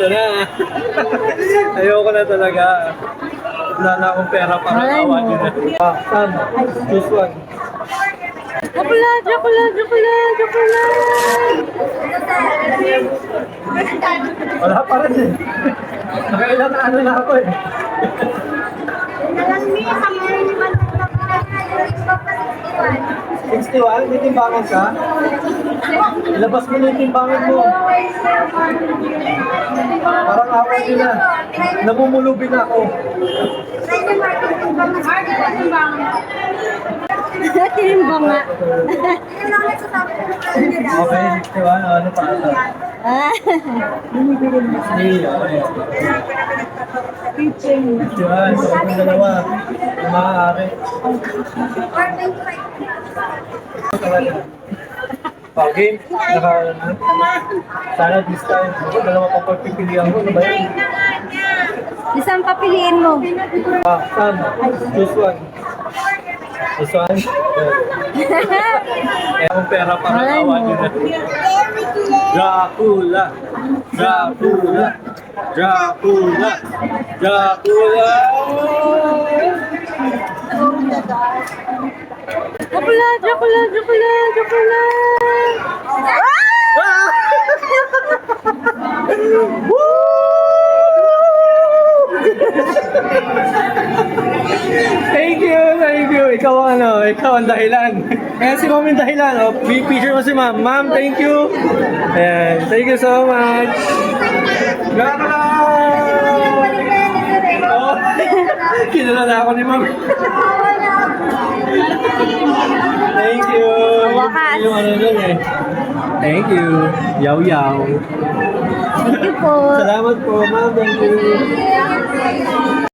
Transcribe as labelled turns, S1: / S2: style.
S1: ito na. Ayoko na talaga. Wala na akong pera para
S2: Malay mo.
S1: awan nyo na. Sam, choose one.
S2: Chocolate, chocolate, chocolate, chocolate!
S1: Wala pa rin eh. Nakailan ano na ako eh. 61? May timbangan ka? Ilabas mo na yung timbangan mo. Parang awal din na. Namumulubi na ako.
S2: Tinimbang nga.
S1: Okay, 61. Ano pa ata?
S2: Ah,
S1: Sige, okay. 61. So, itong dalawa. Maaari. Okay, sana this time, dalawa pa pagpipilihan ko, ano ba yun?
S2: isang papiliin mo.
S1: Sam, choose one. This one? Kaya akong pera para
S2: Malay
S1: awan
S2: mo.
S1: nyo na. Dracula! Dracula! Dracula! Dracula!
S2: Chocolate, chocolate, chocolate, chocolate!
S1: Thank you, thank you. Ikaw ang ano, ikaw ang dahilan. Kaya si Ma'am yung dahilan. Oh, picture mo si Ma'am. Ma'am, thank you. Ayan, thank you so much. Dracula! Oh, kilala na ako ni Ma'am. Thank you.
S2: Wakas.
S1: Yung ano dun eh. Thank you. Yaw yaw.
S2: Thank you po.
S1: Salamat po, Ma'am. Thank you.